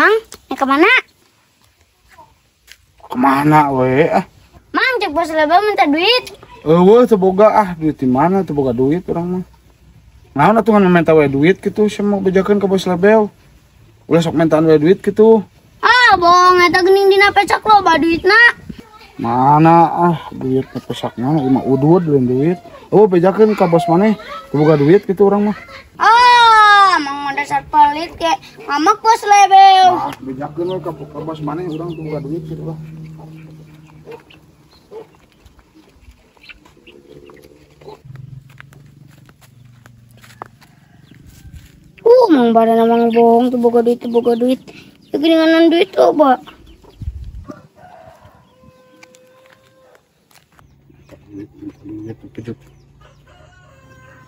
Mang, kemana? Kemana we? Mang, cek bos lebel minta duit. Wah, teboga duit di mana? Teboga duit orang mah. Naon atuh ngan minta we duit gitu, sama bejakeun ka bos lebel. Ulah sok mintaan we duit gitu. Ah, bohong eta geuning dina pecak loba duitna. Mana duit pesak mana? Ima udud duit. Oh, bejakeun ka bos maneh. Teboga duit gitu orang mah. Ah, mang dasar pelit ke ngamak bos lebel. Bejakeun we ka bos maneh urang teboga duit gitu lah. Mang barana mang bohong tuh boga duit. Kegeningan duit coba. Duit.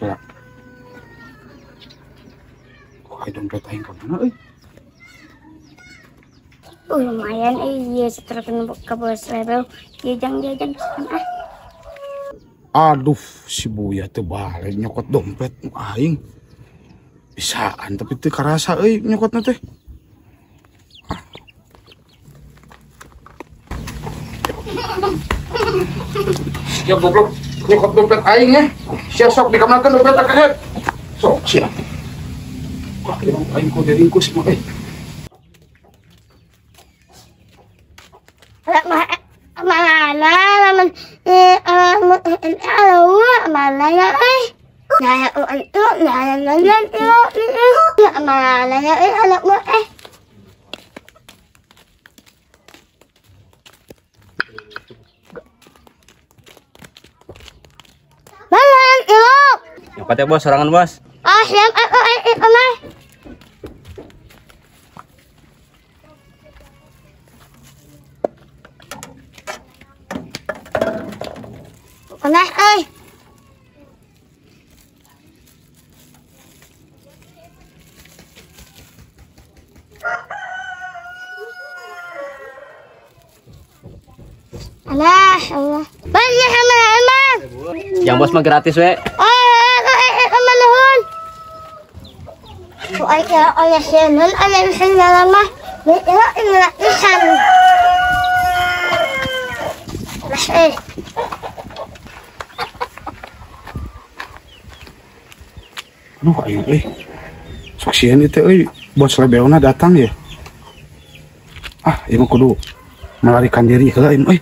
Ya. Kok ada dompet aing ka mana euy? Lumayan iya setelah ke bos lebel jajang Aduh, si Buya teh balik nyokot dompet aing. Bisaan tapi teu karasa euy nyokotna teh. Ya goblok, nyokot dompet aing ya. Sia sok dikamarkeun dompet ka head. Sok sia. Wah, aing ku diringkus mah mana ya anak gua Nyokot ya bos, sorangan bos. siap Allah. Banyak sama emang. Yang bos mah gratis we. Nuhun. Ayah senul ayah senul mah. Ila isan. Aduh aing sok sieun ieu teh bos lebelna datang ya. Ieu mah kudu melarikan diri heula ieu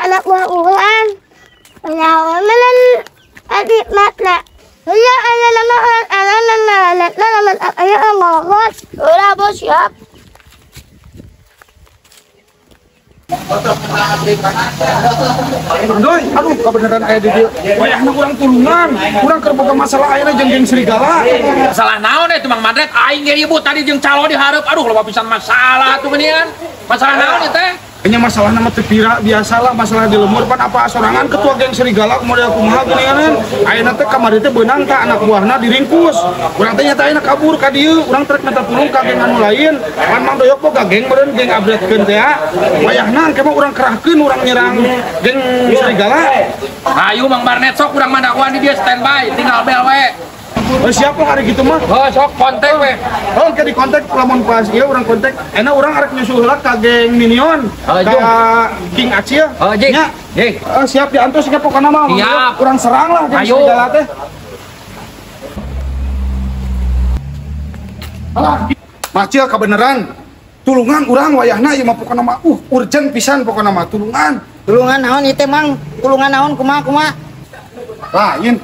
anak buah ulang. Lawan menan adik matla. Iya ada nama ayo ngokot. Udah bos siap. Doy, aduh kebenaran aya di dieu. Wayahna urang tulungan, urang keur boga masalah ayeuna jeung geng serigala. Masalah naon teh Mang Mandret? Aing ge ieu tadi jeung calo dihareup. Aduh loba pisan masalah tuh geuningan. Masalah naon teh? Nya masalah nama teu pira biasalah masalah di lemur pan apa sorangan ketua geng serigala model kumaha geuningan. Ayeuna teh kamari teh beunang tah anak buahna diringkus. Urang teh nyata ayeuna kabur ka dieu, urang trek minta tulung ka geng anu lain. Pan Mang Doyok boga geng meureun geng abretkeun teh. Wayahna engke mah urang kerahkeun urang nyerang geng serigala. Ayo Mang Barnet sok urang mah dakwan di dia standby, tinggal bel we. Siap lah hari gitu mah. Oh, sok kontak we. Oh, kayak di kontak lamun pas ieu urang kontak. Enak urang arek nyusul heula ka geng Minion. Ka King Acil. Oh, Jing. Nya. Jing. Siap diantos ke pokona mah. Siap. Urang serang lah geng Ayo. serigala teh. Macil kebenaran. Tulungan urang wayahna ieu mah pokona mah urgent pisan pokona mah tulungan. Tulungan naon ieu teh Mang? Tulungan naon kumaha? Lain.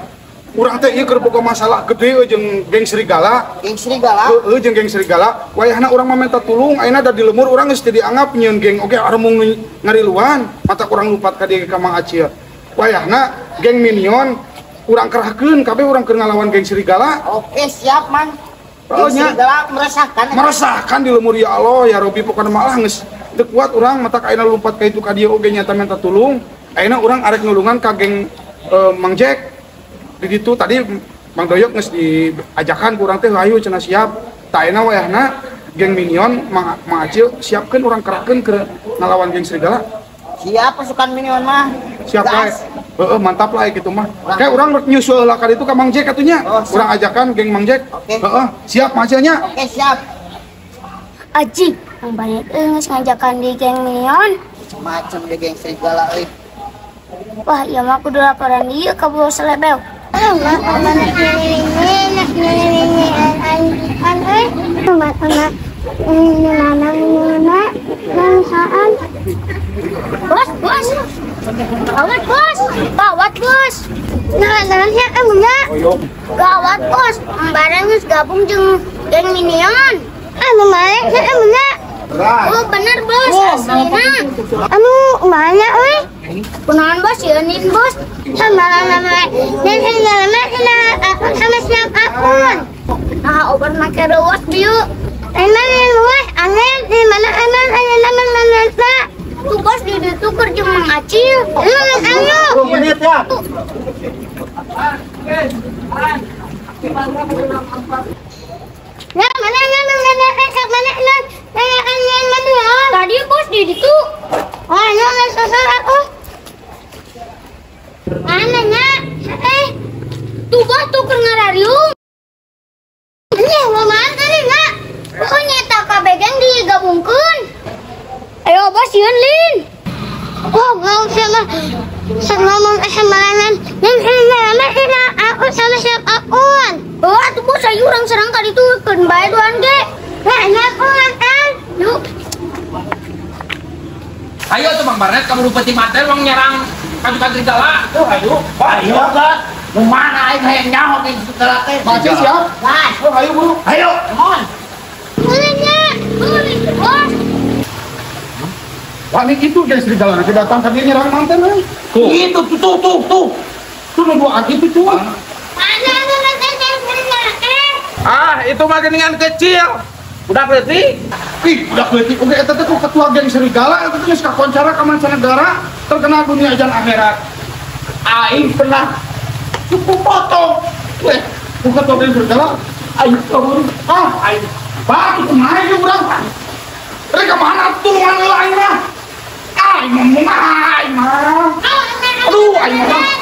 Urang teh ieu keur boga masalah gede jeung geng serigala. Geng serigala. Heeh jeung geng serigala. Wayahna urang mah minta tulung, ayeuna da di lemur urang geus teu dianggap nyieun geng oge aremung ngariluan. Mata urang lupat ka dieu ka Mang Acil. Wayahna geng Minion urang kerahkeun kabeh urang keur ngalawan geng serigala. Oke, siap Mang. Oh, Geng nya. serigala meresahkan. Meresahkan di lemur ya Allah ya Robi pokona malah geus teu kuat urang mata ayeuna lumpat ka itu ka dieu oge nyata minta tulung. Ayeuna urang arek nulungan ka geng Mang Jack. Di ditu tadi Mang Doyok geus diajakan ku urang teh hayu cenah siap. Ta ayeuna wayahna geng Minion Mang Acil siapkeun urang kerahkeun ke ngalawan geng serigala. Siap pasukan Minion mah. Siap kae. Gas. Heeh mantap lah gitu mah. Kayak urang nyusul lah ka ditu ka Mang Jack atunya. Oh, siap. Urang ajakan geng Mang Jack. Oke. Heeh, siap Mang Acilnya. Oke, siap. Aji, yang banyak geus ngajakan di geng Minion. Macam ge geng serigala euy. Wah, iya mah kudu laporan ieu ka bos Lebel. Bos, bos. Gawat, bos. Gawat, bos. Nah, emangnya gawat, bos. Barang geus gabung jeung geng Minion. Anu mae, emangnya. Oh, bener, bos. Aslina. Anu mana euy? Kunaon, bos? Yeunin, bos. Sama nama dan aku sama siap akun. Nah, obat make ruwet biu. Emang yang luas angin di mana emang ada nama Pak. Tuh bos di ditukar jeung Mang Acil. Emang anu. 10 menit ya. Nah, mana tadi bos di ditu. Oh, anu sosor aku. Mananya? Tuh bos tuker ngararium. Ini mau mana nih nak? Pokoknya tak kabegeng digabungkan. Ayo bos yun lin. Oh nggak usah mah. Ngomong semalam yang aku sama siap akun. Oh tuh bos ayo orang serang kali itu kan bayar duan ge. Nah ini aku kan. Yuk. Ayo tuh Mang Barnet kamu lupa mater wong nyerang pasukan serigala. Tuh ayo. Ayo kan. Mau mana aing hayang nyaho nih serigala teh. Macil siap. Gas. Oh, ayo buru. Ayo, come on. Mulanya. Bos. Wah, ini itu geng serigala nanti datang tadi nyerang manten euy. Tuh. Itu tuh. Tuh nuduhan itu tuh. Mana Ah, itu mah geningan kecil. Udah berarti? Ih, udah kelihatan. Oke, eta teh ku ketua geng serigala eta teh geus kakoncara ka mancanegara, terkenal dunia dan akhirat. Aing pernah cukup foto. Weh, ku ketua geng serigala. Aing kabur. Aing. Bah, itu mah ieu urang. Mereka mana tulungan heula aing mah. Aing mah. Aduh, aing mah.